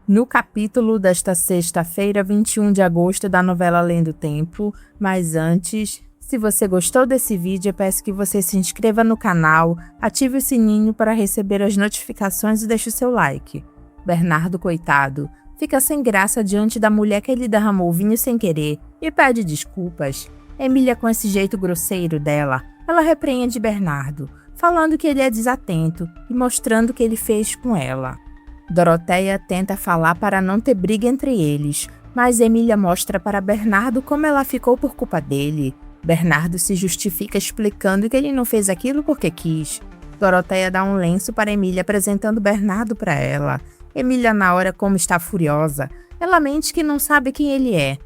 No capítulo desta sexta-feira, 21 de agosto, da novela Além do Tempo. Mas antes, se você gostou desse vídeo, eu peço que você se inscreva no canal, ative o sininho para receber as notificações e deixe o seu like. Bernardo, coitado, fica sem graça diante da mulher que ele derramou vinho sem querer e pede desculpas. Emília, com esse jeito grosseiro dela, ela repreende Bernardo, falando que ele é desatento e mostrando o que ele fez com ela. Doroteia tenta falar para não ter briga entre eles, mas Emília mostra para Bernardo como ela ficou por culpa dele. Bernardo se justifica explicando que ele não fez aquilo porque quis. Doroteia dá um lenço para Emília apresentando Bernardo para ela. Emília, na hora, como está furiosa, ela mente que não sabe quem ele é.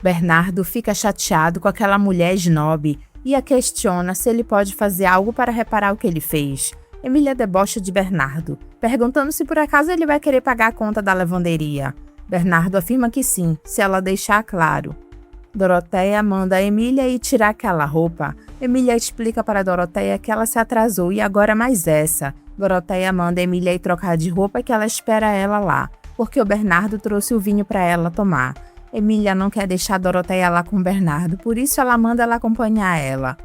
Bernardo fica chateado com aquela mulher snob e a questiona se ele pode fazer algo para reparar o que ele fez. Emília debocha de Bernardo, perguntando se por acaso ele vai querer pagar a conta da lavanderia. Bernardo afirma que sim, se ela deixar claro. Doroteia manda a Emília ir tirar aquela roupa. Emília explica para Doroteia que ela se atrasou e agora mais essa. Doroteia manda a Emília ir trocar de roupa e que ela espera ela lá, porque o Bernardo trouxe o vinho para ela tomar. Emília não quer deixar Doroteia lá com o Bernardo, por isso ela manda ela acompanhar ela.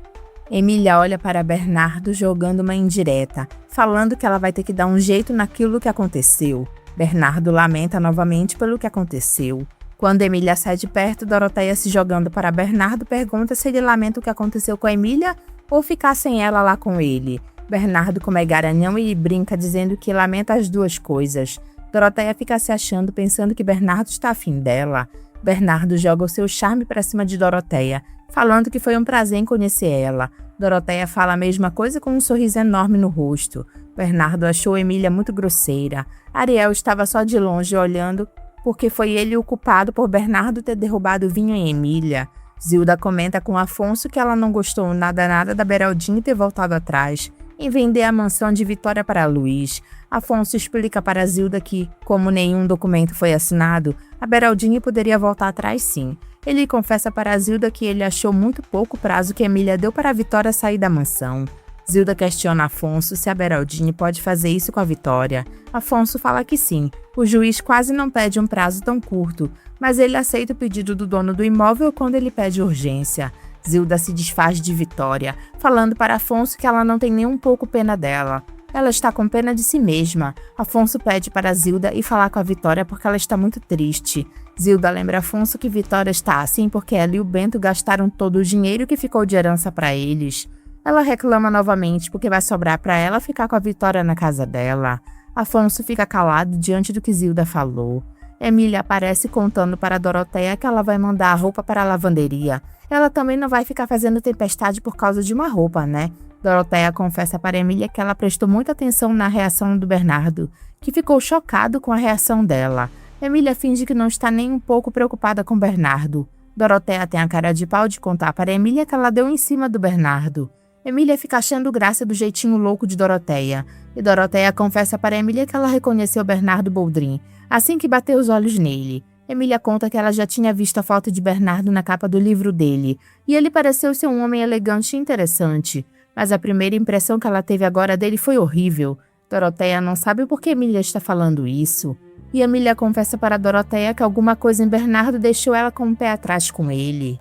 Emília olha para Bernardo jogando uma indireta, falando que ela vai ter que dar um jeito naquilo que aconteceu. Bernardo lamenta novamente pelo que aconteceu. Quando Emília sai de perto, Doroteia, se jogando para Bernardo, pergunta se ele lamenta o que aconteceu com a Emília ou ficar sem ela lá com ele. Bernardo, como é garanhão, e brinca dizendo que lamenta as duas coisas. Doroteia fica se achando, pensando que Bernardo está afim dela. Bernardo joga o seu charme para cima de Doroteia, falando que foi um prazer em conhecer ela. Doroteia fala a mesma coisa com um sorriso enorme no rosto. Bernardo achou Emília muito grosseira. Ariel estava só de longe olhando, porque foi ele o culpado por Bernardo ter derrubado o vinho em Emília. Zilda comenta com Afonso que ela não gostou nada da Beraldinha ter voltado atrás em vender a mansão de Vitória para Luiz. Afonso explica para Zilda que, como nenhum documento foi assinado, a Beraldinha poderia voltar atrás sim. Ele confessa para Zilda que ele achou muito pouco o prazo que Emília deu para a Vitória sair da mansão. Zilda questiona Afonso se a Beraldinha pode fazer isso com a Vitória. Afonso fala que sim, o juiz quase não pede um prazo tão curto, mas ele aceita o pedido do dono do imóvel quando ele pede urgência. Zilda se desfaz de Vitória, falando para Afonso que ela não tem nem um pouco pena dela. Ela está com pena de si mesma. Afonso pede para Zilda ir falar com a Vitória porque ela está muito triste. Zilda lembra Afonso que Vitória está assim porque ela e o Bento gastaram todo o dinheiro que ficou de herança para eles. Ela reclama novamente porque vai sobrar para ela ficar com a Vitória na casa dela. Afonso fica calado diante do que Zilda falou. Emília aparece contando para Doroteia que ela vai mandar a roupa para a lavanderia. Ela também não vai ficar fazendo tempestade por causa de uma roupa, né? Doroteia confessa para Emília que ela prestou muita atenção na reação do Bernardo, que ficou chocado com a reação dela. Emília finge que não está nem um pouco preocupada com Bernardo. Doroteia tem a cara de pau de contar para Emília que ela deu em cima do Bernardo. Emília fica achando graça do jeitinho louco de Doroteia. E Doroteia confessa para Emília que ela reconheceu Bernardo Boldrin, assim que bateu os olhos nele. Emília conta que ela já tinha visto a foto de Bernardo na capa do livro dele, e ele pareceu ser um homem elegante e interessante. Mas a primeira impressão que ela teve agora dele foi horrível. Doroteia não sabe por que Emília está falando isso. E Emília confessa para Doroteia que alguma coisa em Bernardo deixou ela com o pé atrás com ele.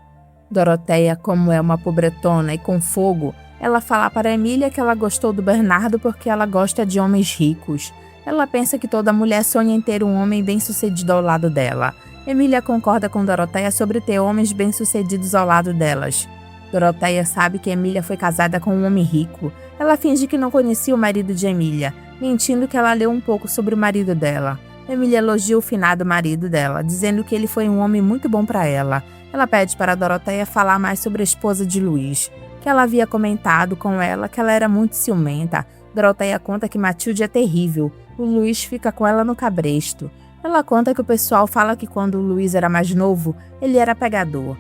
Doroteia, como é uma pobretona e com fogo, ela fala para Emília que ela gostou do Bernardo porque ela gosta de homens ricos. Ela pensa que toda mulher sonha em ter um homem bem-sucedido ao lado dela. Emília concorda com Doroteia sobre ter homens bem-sucedidos ao lado delas. Doroteia sabe que Emília foi casada com um homem rico. Ela finge que não conhecia o marido de Emília, mentindo que ela leu um pouco sobre o marido dela. Emília elogia o finado marido dela, dizendo que ele foi um homem muito bom para ela. Ela pede para Doroteia falar mais sobre a esposa de Luiz, que ela havia comentado com ela que ela era muito ciumenta. Doroteia conta que Matilde é terrível. O Luiz fica com ela no cabresto. Ela conta que o pessoal fala que quando o Luiz era mais novo, ele era pegador.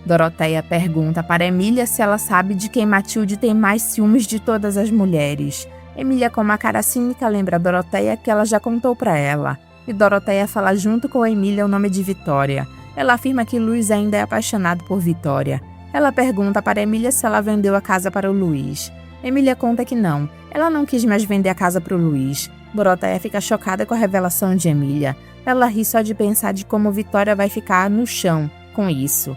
Doroteia pergunta para Emília se ela sabe de quem Matilde tem mais ciúmes de todas as mulheres. Emília, com uma cara cínica, lembra a Doroteia que ela já contou para ela. E Doroteia fala junto com Emília o nome de Vitória. Ela afirma que Luiz ainda é apaixonado por Vitória. Ela pergunta para Emília se ela vendeu a casa para o Luiz. Emília conta que não. Ela não quis mais vender a casa para o Luiz. Doroteia fica chocada com a revelação de Emília. Ela ri só de pensar de como Vitória vai ficar no chão com isso.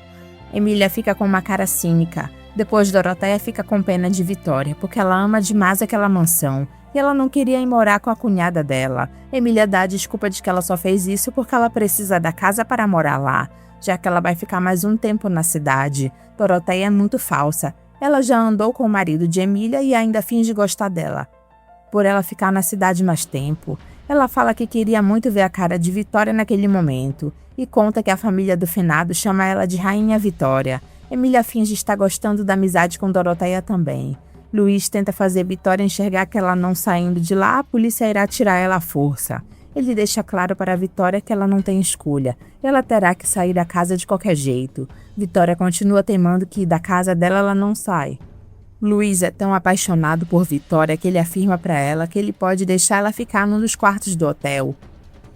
Emília fica com uma cara cínica. Depois Doroteia fica com pena de Vitória, porque ela ama demais aquela mansão. E ela não queria ir morar com a cunhada dela. Emília dá a desculpa de que ela só fez isso porque ela precisa da casa para morar lá, já que ela vai ficar mais um tempo na cidade. Doroteia é muito falsa. Ela já andou com o marido de Emília e ainda finge gostar dela, por ela ficar na cidade mais tempo. Ela fala que queria muito ver a cara de Vitória naquele momento e conta que a família do finado chama ela de Rainha Vitória. Emília finge estar gostando da amizade com Doroteia também. Luiz tenta fazer Vitória enxergar que ela não saindo de lá, a polícia irá tirar ela à força. Ele deixa claro para Vitória que ela não tem escolha. Ela terá que sair da casa de qualquer jeito. Vitória continua teimando que da casa dela ela não sai. Luiz é tão apaixonado por Vitória que ele afirma para ela que ele pode deixar ela ficar num dos quartos do hotel.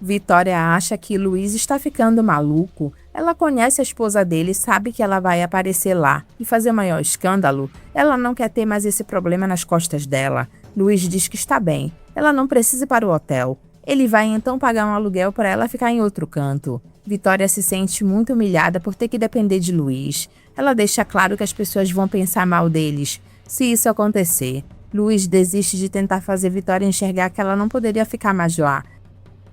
Vitória acha que Luiz está ficando maluco. Ela conhece a esposa dele e sabe que ela vai aparecer lá e fazer maior escândalo. Ela não quer ter mais esse problema nas costas dela. Luiz diz que está bem. Ela não precisa ir para o hotel. Ele vai então pagar um aluguel para ela ficar em outro canto. Vitória se sente muito humilhada por ter que depender de Luiz. Ela deixa claro que as pessoas vão pensar mal deles se isso acontecer. Luiz desiste de tentar fazer Vitória enxergar que ela não poderia ficar mais lá.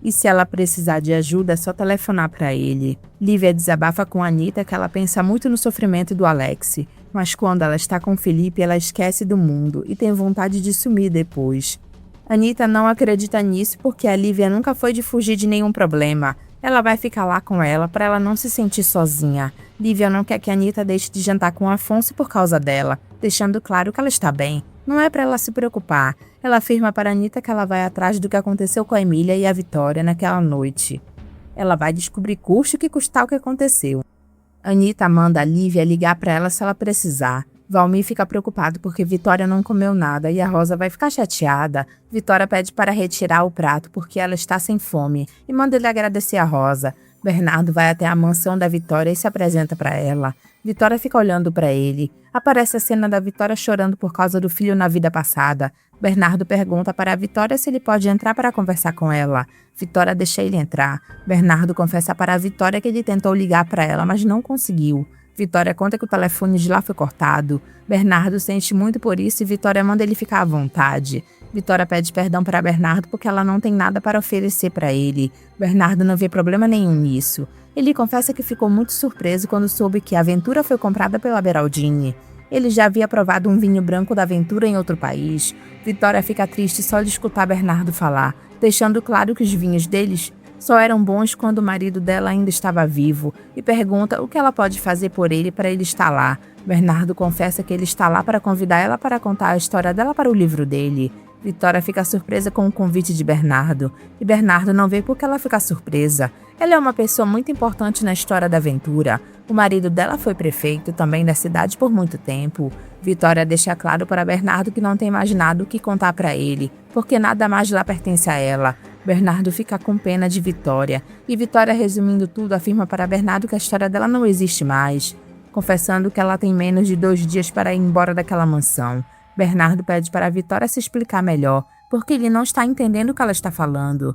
E se ela precisar de ajuda, é só telefonar para ele. Lívia desabafa com Anita que ela pensa muito no sofrimento do Alex, mas quando ela está com Felipe, ela esquece do mundo e tem vontade de sumir depois. Anita não acredita nisso porque a Lívia nunca foi de fugir de nenhum problema. Ela vai ficar lá com ela para ela não se sentir sozinha. Lívia não quer que Anita deixe de jantar com Afonso por causa dela, deixando claro que ela está bem. Não é para ela se preocupar. Ela afirma para Anita que ela vai atrás do que aconteceu com a Emília e a Vitória naquela noite. Ela vai descobrir custe o que custar o que aconteceu. Anita manda a Lívia ligar para ela se ela precisar. Valmir fica preocupado porque Vitória não comeu nada e a Rosa vai ficar chateada. Vitória pede para retirar o prato porque ela está sem fome e manda ele agradecer a Rosa. Bernardo vai até a mansão da Vitória e se apresenta para ela. Vitória fica olhando para ele. Aparece a cena da Vitória chorando por causa do filho na vida passada. Bernardo pergunta para a Vitória se ele pode entrar para conversar com ela. Vitória deixa ele entrar. Bernardo confessa para a Vitória que ele tentou ligar para ela, mas não conseguiu. Vitória conta que o telefone de lá foi cortado. Bernardo sente muito por isso e Vitória manda ele ficar à vontade. Vitória pede perdão para Bernardo porque ela não tem nada para oferecer para ele. Bernardo não vê problema nenhum nisso. Ele confessa que ficou muito surpreso quando soube que a Aventura foi comprada pela Beraldini. Ele já havia provado um vinho branco da Aventura em outro país. Vitória fica triste só de escutar Bernardo falar, deixando claro que os vinhos deles só eram bons quando o marido dela ainda estava vivo e pergunta o que ela pode fazer por ele para ele estar lá. Bernardo confessa que ele está lá para convidar ela para contar a história dela para o livro dele. Vitória fica surpresa com o convite de Bernardo e Bernardo não vê por que ela fica surpresa. Ela é uma pessoa muito importante na história da Aventura. O marido dela foi prefeito também da cidade por muito tempo. Vitória deixa claro para Bernardo que não tem mais nada o que contar para ele, porque nada mais lá pertence a ela. Bernardo fica com pena de Vitória, e Vitória, resumindo tudo, afirma para Bernardo que a história dela não existe mais, confessando que ela tem menos de 2 dias para ir embora daquela mansão. Bernardo pede para Vitória se explicar melhor, porque ele não está entendendo o que ela está falando.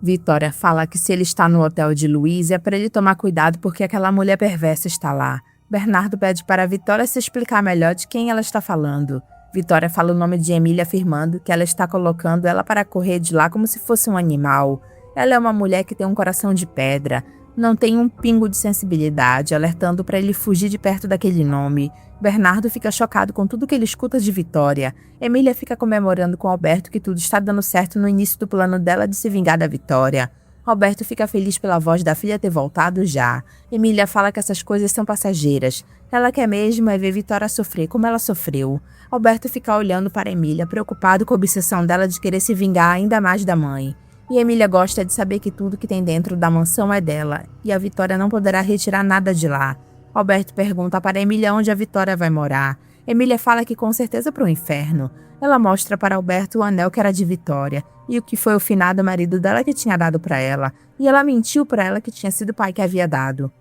Vitória fala que se ele está no hotel de Luiz é para ele tomar cuidado porque aquela mulher perversa está lá. Bernardo pede para Vitória se explicar melhor de quem ela está falando. Vitória fala o nome de Emília afirmando que ela está colocando ela para correr de lá como se fosse um animal. Ela é uma mulher que tem um coração de pedra, não tem um pingo de sensibilidade, alertando para ele fugir de perto daquele nome. Bernardo fica chocado com tudo que ele escuta de Vitória. Emília fica comemorando com Alberto que tudo está dando certo no início do plano dela de se vingar da Vitória. Alberto fica feliz pela voz da filha ter voltado já. Emília fala que essas coisas são passageiras. Ela quer mesmo é ver Vitória sofrer como ela sofreu. Alberto fica olhando para Emília, preocupado com a obsessão dela de querer se vingar ainda mais da mãe. E Emília gosta de saber que tudo que tem dentro da mansão é dela, e a Vitória não poderá retirar nada de lá. Alberto pergunta para Emília onde a Vitória vai morar. Emília fala que com certeza para o inferno. Ela mostra para Alberto o anel que era de Vitória, e o que foi o finado marido dela que tinha dado para ela, e ela mentiu para ela que tinha sido o pai que havia dado.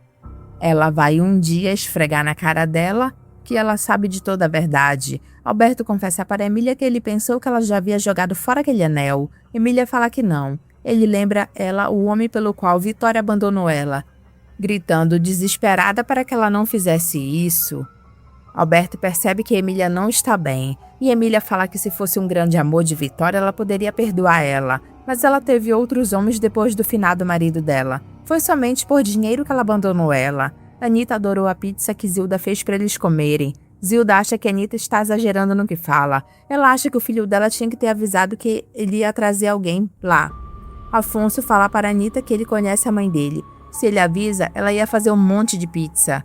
Ela vai um dia esfregar na cara dela que ela sabe de toda a verdade. Alberto confessa para Emília que ele pensou que ela já havia jogado fora aquele anel. Emília fala que não. Ele lembra ela o homem pelo qual Vitória abandonou ela, gritando desesperada para que ela não fizesse isso. Alberto percebe que Emília não está bem, e Emília fala que se fosse um grande amor de Vitória, ela poderia perdoar ela, mas ela teve outros homens depois do finado marido dela. Foi somente por dinheiro que ela abandonou ela. Anita adorou a pizza que Zilda fez para eles comerem. Zilda acha que Anita está exagerando no que fala. Ela acha que o filho dela tinha que ter avisado que ele ia trazer alguém lá. Afonso fala para Anita que ele conhece a mãe dele. Se ele avisa, ela ia fazer um monte de pizza.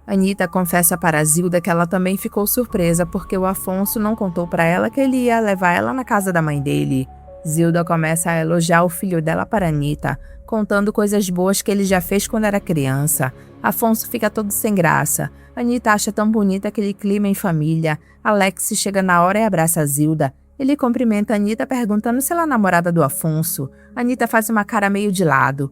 Anita confessa para Zilda que ela também ficou surpresa porque o Afonso não contou para ela que ele ia levar ela na casa da mãe dele. Zilda começa a elogiar o filho dela para Anita, contando coisas boas que ele já fez quando era criança. Afonso fica todo sem graça. Anita acha tão bonito aquele clima em família. Alex chega na hora e abraça a Zilda. Ele cumprimenta Anita perguntando se ela é namorada do Afonso. Anita faz uma cara meio de lado.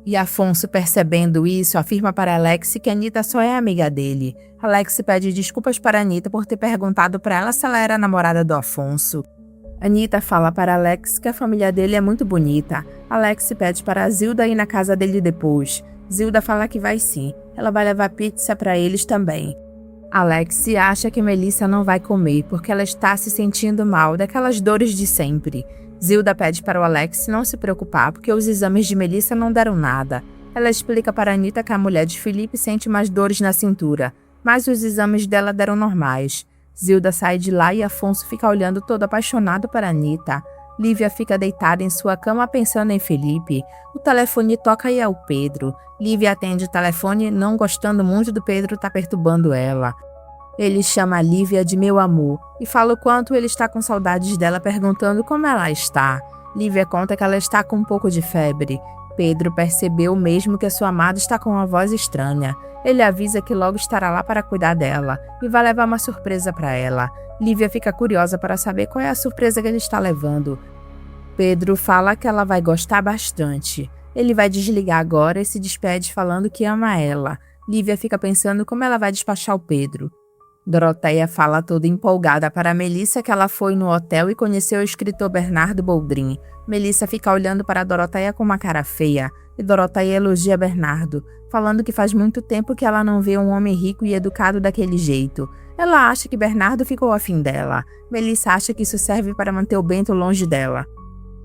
E Afonso, percebendo isso, afirma para Alex que Anita só é amiga dele. Alex pede desculpas para Anita por ter perguntado para ela se ela era namorada do Afonso. Anita fala para Alex que a família dele é muito bonita. Alex pede para Zilda ir na casa dele depois. Zilda fala que vai sim. Ela vai levar pizza para eles também. Alex acha que Melissa não vai comer porque ela está se sentindo mal daquelas dores de sempre. Zilda pede para o Alex não se preocupar porque os exames de Melissa não deram nada. Ela explica para Anita que a mulher de Felipe sente mais dores na cintura, mas os exames dela deram normais. Zilda sai de lá e Afonso fica olhando todo apaixonado para Anita. Lívia fica deitada em sua cama pensando em Felipe. O telefone toca e é o Pedro. Lívia atende o telefone, não gostando muito do Pedro estar perturbando ela. Ele chama a Lívia de meu amor e fala o quanto ele está com saudades dela, perguntando como ela está. Lívia conta que ela está com um pouco de febre. Pedro percebeu mesmo que a sua amada está com uma voz estranha. Ele avisa que logo estará lá para cuidar dela e vai levar uma surpresa para ela. Lívia fica curiosa para saber qual é a surpresa que ele está levando. Pedro fala que ela vai gostar bastante. Ele vai desligar agora e se despede falando que ama ela. Lívia fica pensando como ela vai despachar o Pedro. Doroteia fala toda empolgada para Melissa que ela foi no hotel e conheceu o escritor Bernardo Boldrin. Melissa fica olhando para Doroteia com uma cara feia, e Doroteia elogia Bernardo, falando que faz muito tempo que ela não vê um homem rico e educado daquele jeito. Ela acha que Bernardo ficou afim dela. Melissa acha que isso serve para manter o Bento longe dela.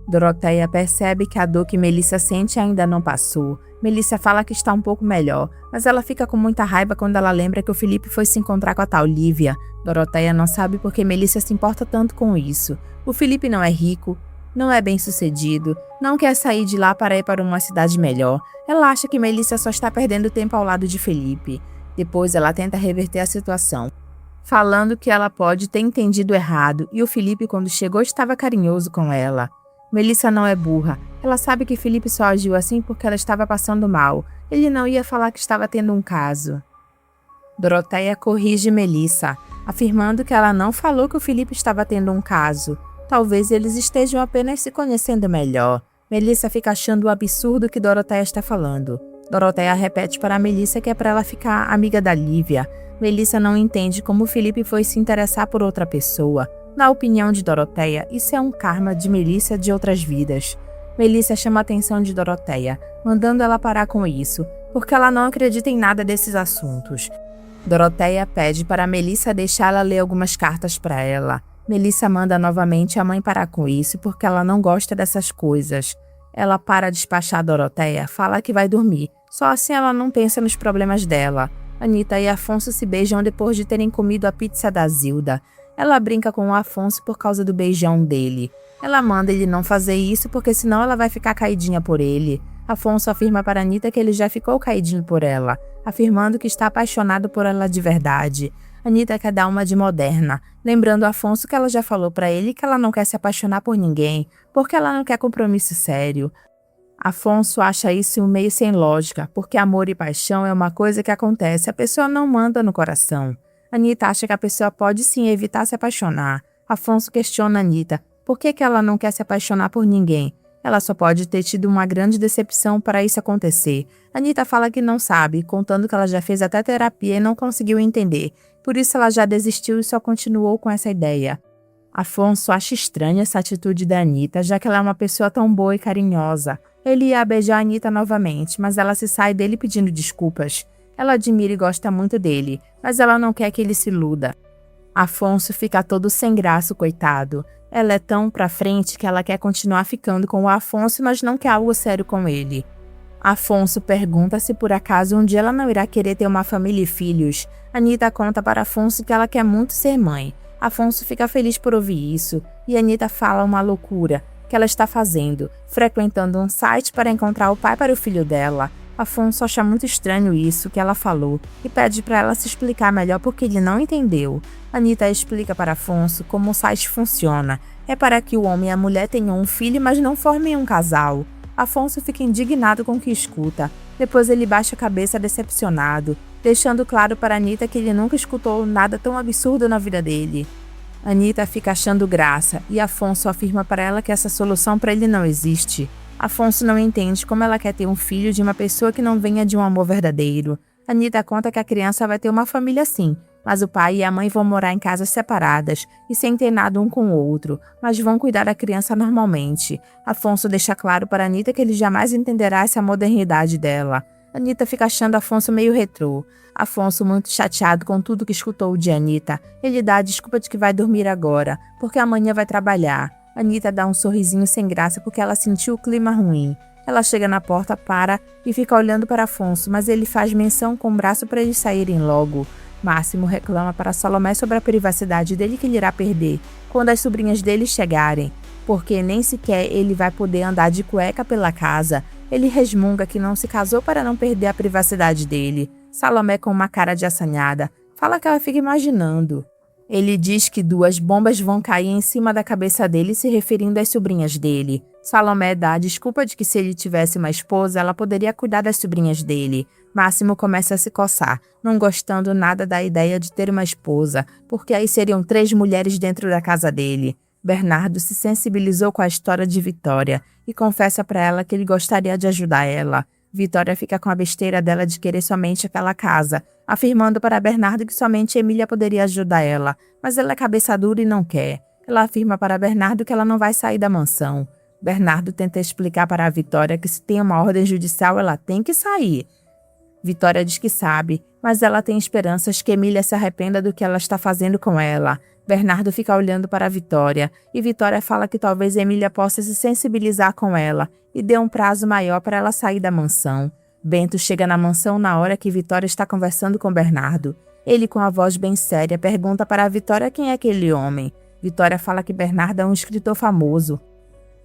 Doroteia percebe que a dor que Melissa sente ainda não passou. Melissa fala que está um pouco melhor, mas ela fica com muita raiva quando ela lembra que o Felipe foi se encontrar com a tal Lívia. Doroteia não sabe por que Melissa se importa tanto com isso. O Felipe não é rico, não é bem-sucedido, não quer sair de lá para ir para uma cidade melhor. Ela acha que Melissa só está perdendo tempo ao lado de Felipe. Depois ela tenta reverter a situação, falando que ela pode ter entendido errado e o Felipe, quando chegou, estava carinhoso com ela. Melissa não é burra. Ela sabe que Felipe só agiu assim porque ela estava passando mal. Ele não ia falar que estava tendo um caso. Doroteia corrige Melissa, afirmando que ela não falou que o Felipe estava tendo um caso. Talvez eles estejam apenas se conhecendo melhor. Melissa fica achando o absurdo que Doroteia está falando. Doroteia repete para Melissa que é para ela ficar amiga da Lívia. Melissa não entende como o Felipe foi se interessar por outra pessoa. Na opinião de Doroteia, isso é um karma de Melissa de outras vidas. Melissa chama a atenção de Doroteia, mandando ela parar com isso, porque ela não acredita em nada desses assuntos. Doroteia pede para Melissa deixar ela ler algumas cartas para ela. Melissa manda novamente a mãe parar com isso, porque ela não gosta dessas coisas. Ela para de despachar Doroteia, fala que vai dormir, só assim ela não pensa nos problemas dela. Anita e Afonso se beijam depois de terem comido a pizza da Zilda. Ela brinca com o Afonso por causa do beijão dele. Ela manda ele não fazer isso porque senão ela vai ficar caidinha por ele. Afonso afirma para Anita que ele já ficou caidinho por ela, afirmando que está apaixonado por ela de verdade. Anita quer dar uma de moderna, lembrando Afonso que ela já falou para ele que ela não quer se apaixonar por ninguém, porque ela não quer compromisso sério. Afonso acha isso meio sem lógica, porque amor e paixão é uma coisa que acontece, a pessoa não manda no coração. Anita acha que a pessoa pode sim evitar se apaixonar. Afonso questiona Anita por que ela não quer se apaixonar por ninguém. Ela só pode ter tido uma grande decepção para isso acontecer. Anita fala que não sabe, contando que ela já fez até terapia e não conseguiu entender. Por isso ela já desistiu e só continuou com essa ideia. Afonso acha estranha essa atitude da Anitta, já que ela é uma pessoa tão boa e carinhosa. Ele ia beijar a Anitta novamente, mas ela se sai dele pedindo desculpas. Ela admira e gosta muito dele, mas ela não quer que ele se iluda. Afonso fica todo sem graça, coitado. Ela é tão pra frente que ela quer continuar ficando com o Afonso, mas não quer algo sério com ele. Afonso pergunta se por acaso um dia ela não irá querer ter uma família e filhos. Anitta conta para Afonso que ela quer muito ser mãe. Afonso fica feliz por ouvir isso, e Anitta fala uma loucura que ela está fazendo, frequentando um site para encontrar o pai para o filho dela. Afonso acha muito estranho isso que ela falou e pede para ela se explicar melhor porque ele não entendeu. Anitta explica para Afonso como o site funciona. É para que o homem e a mulher tenham um filho, mas não formem um casal. Afonso fica indignado com o que escuta. Depois ele baixa a cabeça decepcionado, deixando claro para Anitta que ele nunca escutou nada tão absurdo na vida dele. Anitta fica achando graça e Afonso afirma para ela que essa solução para ele não existe. Afonso não entende como ela quer ter um filho de uma pessoa que não venha de um amor verdadeiro. Anitta conta que a criança vai ter uma família sim, mas o pai e a mãe vão morar em casas separadas e sem ter nada um com o outro, mas vão cuidar da criança normalmente. Afonso deixa claro para Anitta que ele jamais entenderá essa modernidade dela. Anitta fica achando Afonso meio retrô. Afonso, muito chateado com tudo que escutou de Anitta, ele dá a desculpa de que vai dormir agora, porque amanhã vai trabalhar. Anitta dá um sorrisinho sem graça porque ela sentiu o clima ruim. Ela chega na porta, para e fica olhando para Afonso, mas ele faz menção com o braço para eles saírem logo. Máximo reclama para Salomé sobre a privacidade dele que ele irá perder quando as sobrinhas dele chegarem, porque nem sequer ele vai poder andar de cueca pela casa. Ele resmunga que não se casou para não perder a privacidade dele. Salomé, com uma cara de assanhada, fala que ela fica imaginando. Ele diz que 2 bombas vão cair em cima da cabeça dele, se referindo às sobrinhas dele. Salomé dá a desculpa de que se ele tivesse uma esposa, ela poderia cuidar das sobrinhas dele. Máximo começa a se coçar, não gostando nada da ideia de ter uma esposa, porque aí seriam 3 mulheres dentro da casa dele. Bernardo se sensibilizou com a história de Vitória e confessa para ela que ele gostaria de ajudar ela. Vitória fica com a besteira dela de querer somente aquela casa, afirmando para Bernardo que somente Emília poderia ajudar ela, mas ela é cabeça dura e não quer. Ela afirma para Bernardo que ela não vai sair da mansão. Bernardo tenta explicar para a Vitória que se tem uma ordem judicial ela tem que sair. Vitória diz que sabe, mas ela tem esperanças que Emília se arrependa do que ela está fazendo com ela. Bernardo fica olhando para a Vitória, e Vitória fala que talvez Emília possa se sensibilizar com ela e dê um prazo maior para ela sair da mansão. Bento chega na mansão na hora que Vitória está conversando com Bernardo. Ele, com a voz bem séria, pergunta para a Vitória quem é aquele homem. Vitória fala que Bernardo é um escritor famoso.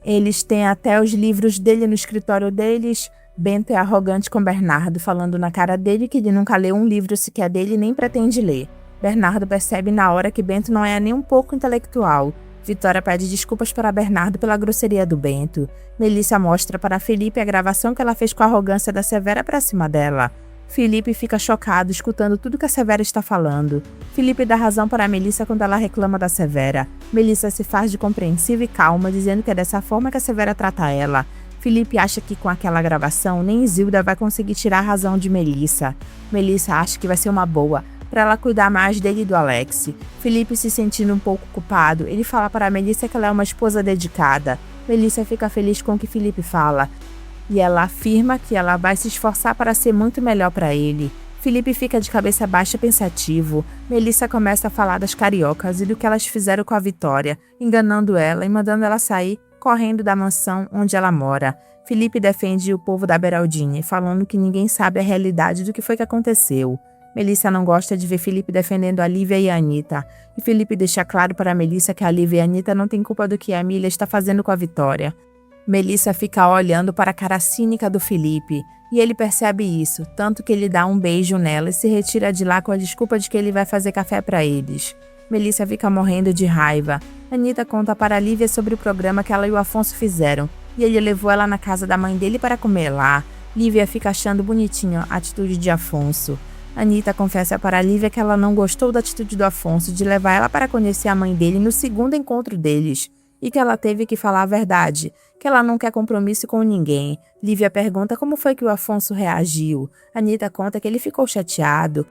Eles têm até os livros dele no escritório deles. Bento é arrogante com Bernardo, falando na cara dele que ele nunca leu um livro sequer dele e nem pretende ler. Bernardo percebe na hora que Bento não é nem um pouco intelectual. Vitória pede desculpas para Bernardo pela grosseria do Bento. Melissa mostra para Felipe a gravação que ela fez com a arrogância da Severa para cima dela. Felipe fica chocado escutando tudo que a Severa está falando. Felipe dá razão para Melissa quando ela reclama da Severa. Melissa se faz de compreensiva e calma, dizendo que é dessa forma que a Severa trata ela. Felipe acha que com aquela gravação nem Zilda vai conseguir tirar a razão de Melissa. Melissa acha que vai ser uma boa, para ela cuidar mais dele e do Alex. Felipe, se sentindo um pouco culpado, ele fala para Melissa que ela é uma esposa dedicada. Melissa fica feliz com o que Felipe fala, e ela afirma que ela vai se esforçar para ser muito melhor para ele. Felipe fica de cabeça baixa pensativo. Melissa começa a falar das cariocas e do que elas fizeram com a Vitória, enganando ela e mandando ela sair correndo da mansão onde ela mora. Felipe defende o povo da Beraldine, falando que ninguém sabe a realidade do que foi que aconteceu. Melissa não gosta de ver Felipe defendendo a Lívia e a Anitta, e Felipe deixa claro para Melissa que a Lívia e a Anitta não têm culpa do que a Emília está fazendo com a Vitória. Melissa fica olhando para a cara cínica do Felipe, e ele percebe isso, tanto que ele dá um beijo nela e se retira de lá com a desculpa de que ele vai fazer café para eles. Melissa fica morrendo de raiva. Anitta conta para a Lívia sobre o programa que ela e o Afonso fizeram, e ele levou ela na casa da mãe dele para comer lá. Lívia fica achando bonitinho a atitude de Afonso. Anitta confessa para a Lívia que ela não gostou da atitude do Afonso de levar ela para conhecer a mãe dele no segundo encontro deles, e que ela teve que falar a verdade, que ela não quer compromisso com ninguém. Lívia pergunta como foi que o Afonso reagiu. Anitta conta que ele ficou chateado,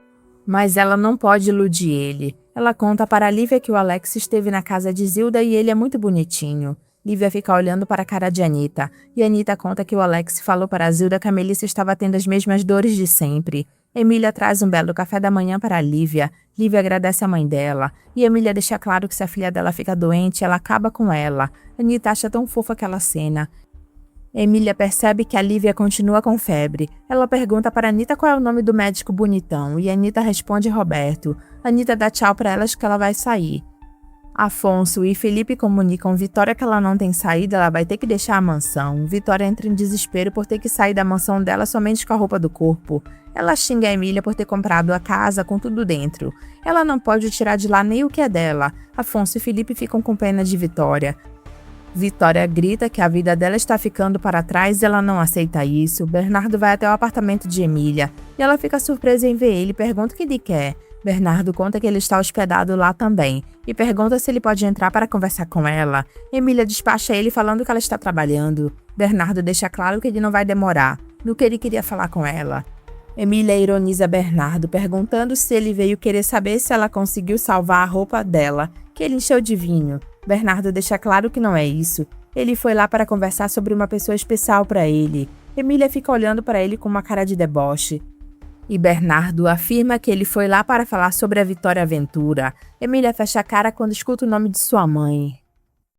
Mas ela não pode iludir ele. Ela conta para Lívia que o Alex esteve na casa de Zilda e ele é muito bonitinho. Lívia fica olhando para a cara de Anita, e Anita conta que o Alex falou para Zilda que a Melissa estava tendo as mesmas dores de sempre. Emília traz um belo café da manhã para Lívia. Lívia agradece a mãe dela, e Emília deixa claro que se a filha dela fica doente, ela acaba com ela. Anita acha tão fofa aquela cena. Emília percebe que a Lívia continua com febre. Ela pergunta para Anita qual é o nome do médico bonitão, e Anita responde Roberto. Anita dá tchau para elas que ela vai sair. Afonso e Felipe comunicam Vitória que ela não tem saída, ela vai ter que deixar a mansão. Vitória entra em desespero por ter que sair da mansão dela somente com a roupa do corpo. Ela xinga a Emília por ter comprado a casa com tudo dentro. Ela não pode tirar de lá nem o que é dela. Afonso e Felipe ficam com pena de Vitória. Vitória grita que a vida dela está ficando para trás e ela não aceita isso. Bernardo vai até o apartamento de Emília e ela fica surpresa em ver ele e pergunta o que ele quer. Bernardo conta que ele está hospedado lá também e pergunta se ele pode entrar para conversar com ela. Emília despacha ele falando que ela está trabalhando. Bernardo deixa claro que ele não vai demorar, no que ele queria falar com ela. Emília ironiza Bernardo, perguntando se ele veio querer saber se ela conseguiu salvar a roupa dela, que ele encheu de vinho. Bernardo deixa claro que não é isso. Ele foi lá para conversar sobre uma pessoa especial para ele. Emília fica olhando para ele com uma cara de deboche. E Bernardo afirma que ele foi lá para falar sobre a Vitória Aventura. Emília fecha a cara quando escuta o nome de sua mãe.